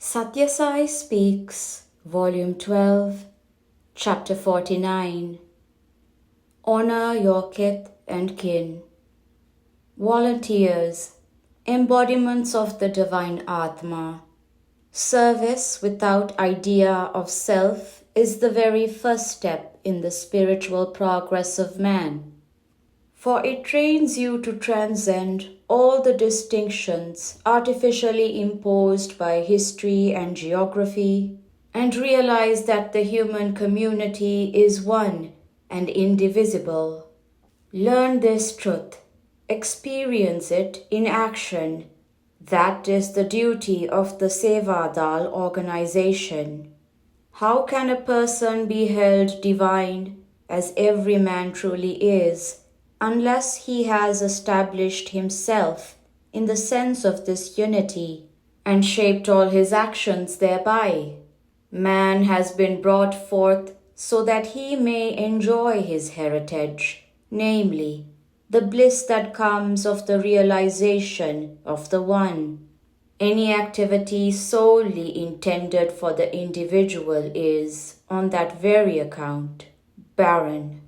Sathya Sai Speaks, Volume 12, Chapter 49. Honor your kith and kin. Volunteers, embodiments of the divine Atma. Service without idea of self is the very first step in the spiritual progress of man. For it trains you to transcend all the distinctions artificially imposed by history and geography, and realize that the human community is one and indivisible. Learn this truth, experience it in action. That is the duty of the Sevadal organization. How can a person be held divine, as every man truly is, unless he has established himself in the sense of this unity and shaped all his actions thereby? Man has been brought forth so that he may enjoy his heritage, namely, the bliss that comes of the realization of the One. Any activity solely intended for the individual is, on that very account, barren.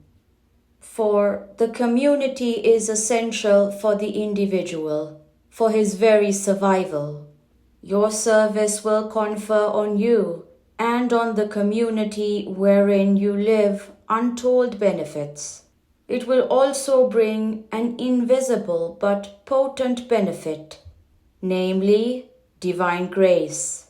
For the community is essential for the individual, for his very survival. Your service will confer on you and on the community wherein you live untold benefits. It will also bring an invisible but potent benefit, namely divine grace.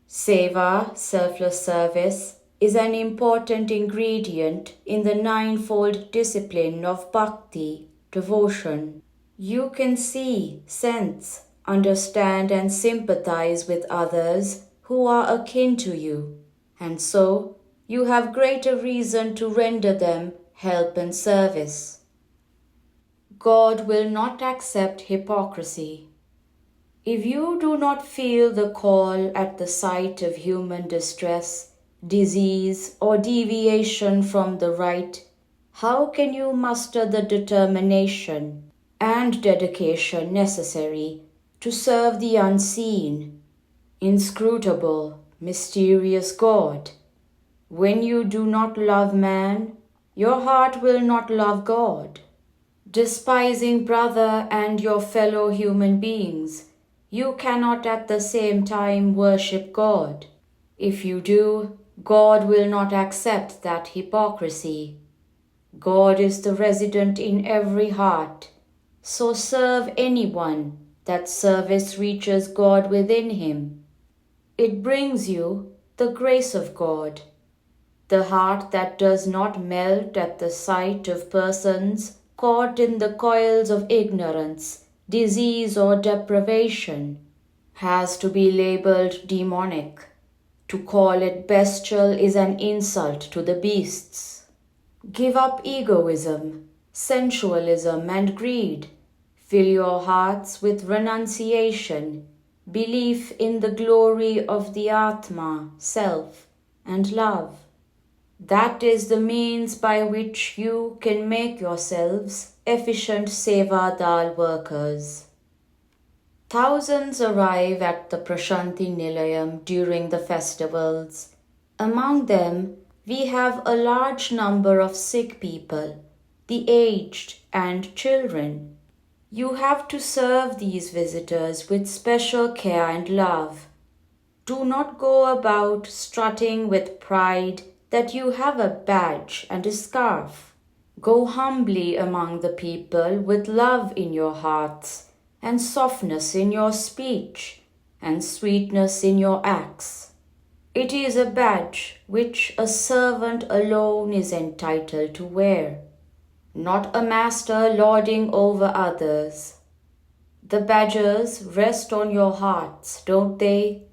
Seva, selfless service, is an important ingredient in the ninefold discipline of bhakti, devotion. You can see, sense, understand and sympathize with others who are akin to you, and so you have greater reason to render them help and service. God will not accept hypocrisy. If you do not feel the call at the sight of human distress, disease, or deviation from the right, how can you muster the determination and dedication necessary to serve the unseen, inscrutable, mysterious God? When you do not love man, your heart will not love God. Despising brother and your fellow human beings, you cannot at the same time worship God. If you do, God will not accept that hypocrisy. God is the resident in every heart, so serve anyone that service reaches God within him. It brings you the grace of God. The heart that does not melt at the sight of persons caught in the coils of ignorance, disease or deprivation has to be labeled demonic. To call it bestial is an insult to the beasts. Give up egoism, sensualism and greed. Fill your hearts with renunciation, belief in the glory of the Atma, self, and love. That is the means by which you can make yourselves efficient Sevadal workers. Thousands arrive at the Prashanti Nilayam during the festivals. Among them, we have a large number of sick people, the aged and children. You have to serve these visitors with special care and love. Do not go about strutting with pride that you have a badge and a scarf. Go humbly among the people with love in your hearts, and softness in your speech, and sweetness in your acts. It is a badge which a servant alone is entitled to wear, not a master lording over others. The badges rest on your hearts, don't they?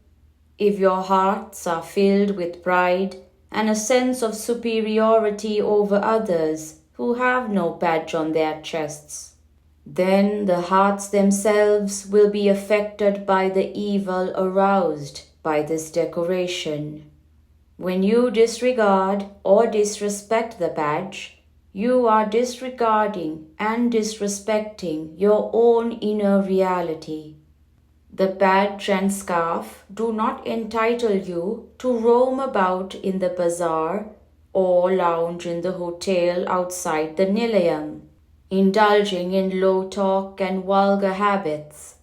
If your hearts are filled with pride and a sense of superiority over others who have no badge on their chests, then the hearts themselves will be affected by the evil aroused by this decoration. When you disregard or disrespect the badge, you are disregarding and disrespecting your own inner reality. The badge and scarf do not entitle you to roam about in the bazaar or lounge in the hotel outside the Nilayam, indulging in low talk and vulgar habits.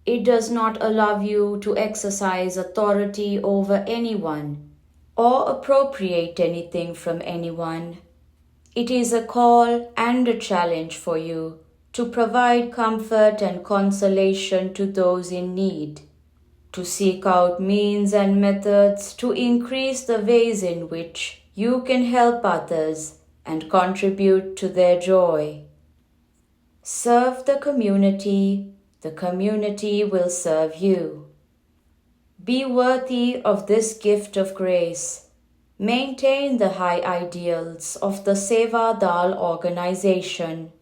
It does not allow you to exercise authority over anyone or appropriate anything from anyone. It is a call and a challenge for you to provide comfort and consolation to those in need, to seek out means and methods to increase the ways in which you can help others and contribute to their joy. Serve the community will serve you. Be worthy of this gift of grace. Maintain the high ideals of the Seva Dal organization.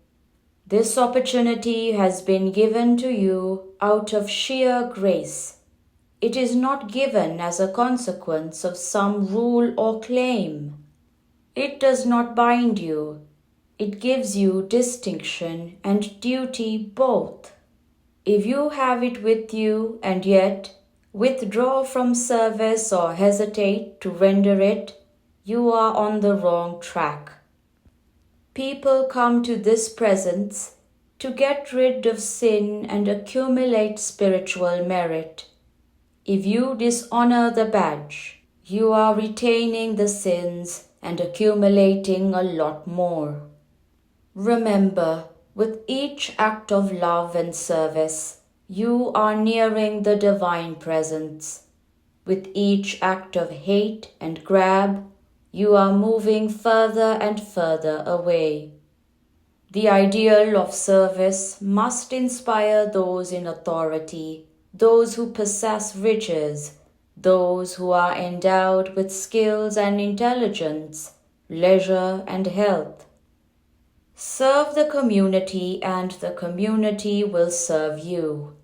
This opportunity has been given to you out of sheer grace. It is not given as a consequence of some rule or claim. It does not bind you. It gives you distinction and duty both. If you have it with you and yet withdraw from service or hesitate to render it, you are on the wrong track. People come to this presence to get rid of sin and accumulate spiritual merit. If you dishonor the badge, you are retaining the sins and accumulating a lot more. Remember, with each act of love and service, you are nearing the divine presence. With each act of hate and grab, you are moving further and further away. The ideal of service must inspire those in authority, those who possess riches, those who are endowed with skills and intelligence, leisure and health. Serve the community and the community will serve you.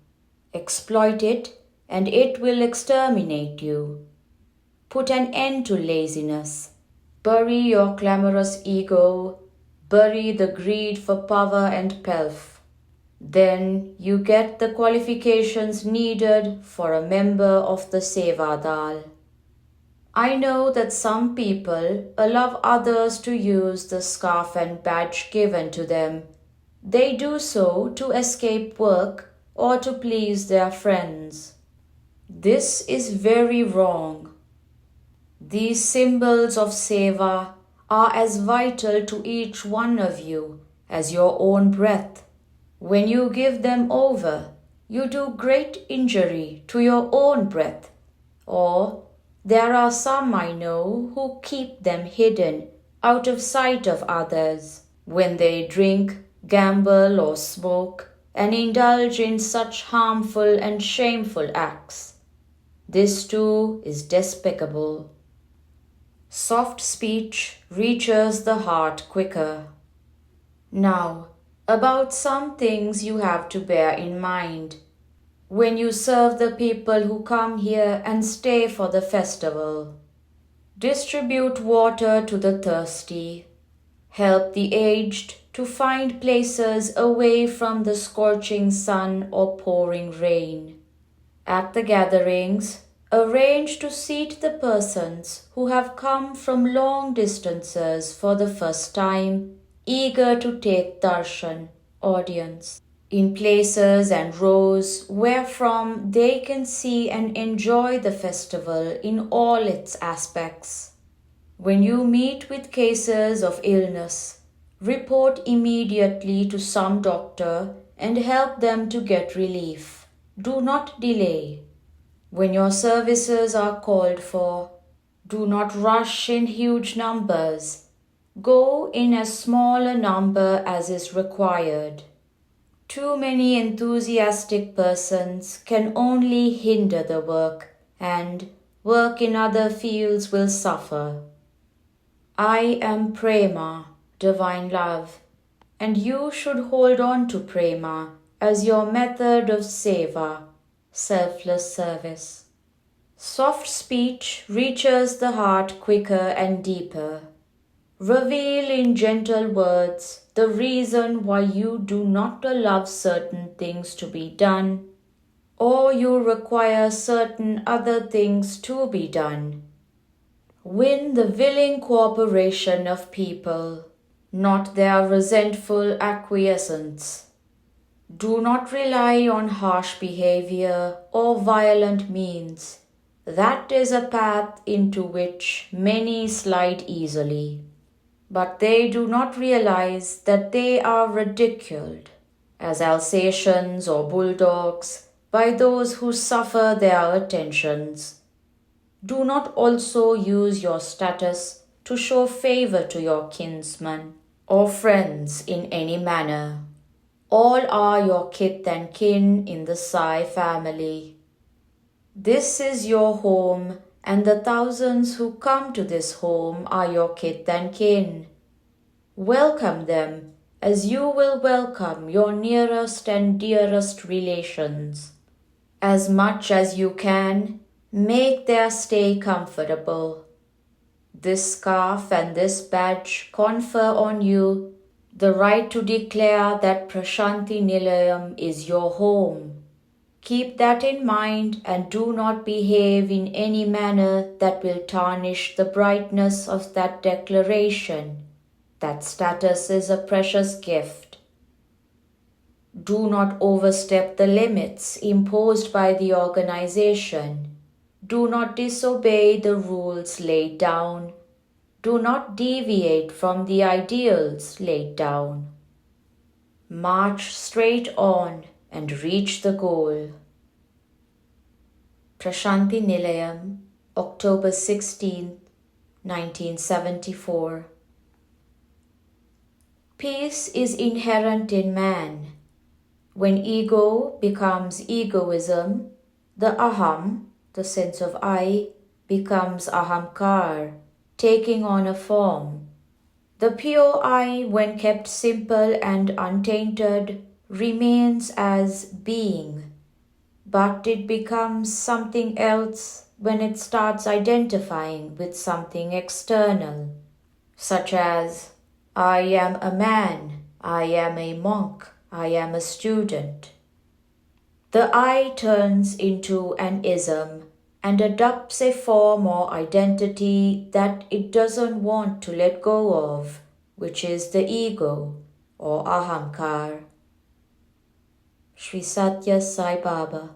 Exploit it and it will exterminate you. Put an end to laziness. Bury your clamorous ego. Bury the greed for power and pelf. Then you get the qualifications needed for a member of the Seva Dal. I know that some people allow others to use the scarf and badge given to them. They do so to escape work or to please their friends. This is very wrong. These symbols of seva are as vital to each one of you as your own breath. When you give them over, you do great injury to your own breath, or there are some I know who keep them hidden out of sight of others when they drink, gamble or smoke and indulge in such harmful and shameful acts. This too is despicable. Soft speech reaches the heart quicker. Now, about some things you have to bear in mind when you serve the people who come here and stay for the festival. Distribute water to the thirsty. Help the aged to find places away from the scorching sun or pouring rain. At the gatherings, arrange to seat the persons who have come from long distances for the first time, eager to take darshan, audience, in places and rows wherefrom they can see and enjoy the festival in all its aspects. When you meet with cases of illness, report immediately to some doctor and help them to get relief. Do not delay. When your services are called for, do not rush in huge numbers. Go in as small a number as is required. Too many enthusiastic persons can only hinder the work, and work in other fields will suffer. I am Prema, divine love, and you should hold on to Prema as your method of seva, selfless service. Soft speech reaches the heart quicker and deeper. Reveal in gentle words the reason why you do not allow certain things to be done, or you require certain other things to be done. Win the willing cooperation of people, not their resentful acquiescence. Do not rely on harsh behavior or violent means. That is a path into which many slide easily. But they do not realize that they are ridiculed as Alsatians or bulldogs by those who suffer their attentions. Do not also use your status to show favor to your kinsmen or friends in any manner. All are your kith and kin in the Sai family. This is your home, and the thousands who come to this home are your kith and kin. Welcome them as you will welcome your nearest and dearest relations. As much as you can, make their stay comfortable. This scarf and this badge confer on you the right to declare that Prashanti Nilayam is your home. Keep that in mind and do not behave in any manner that will tarnish the brightness of that declaration. That status is a precious gift. Do not overstep the limits imposed by the organization. Do not disobey the rules laid down. Do not deviate from the ideals laid down. March straight on and reach the goal. Prashanti Nilayam, October 16, 1974. Peace is inherent in man. When ego becomes egoism, the aham, the sense of I, becomes ahamkar, taking on a form. The pure I, when kept simple and untainted, remains as being, but it becomes something else when it starts identifying with something external, such as I am a man, I am a monk, I am a student. The I turns into an ism and adopts a form or identity that it doesn't want to let go of, which is the ego or ahamkar. Sri Sathya Sai Baba.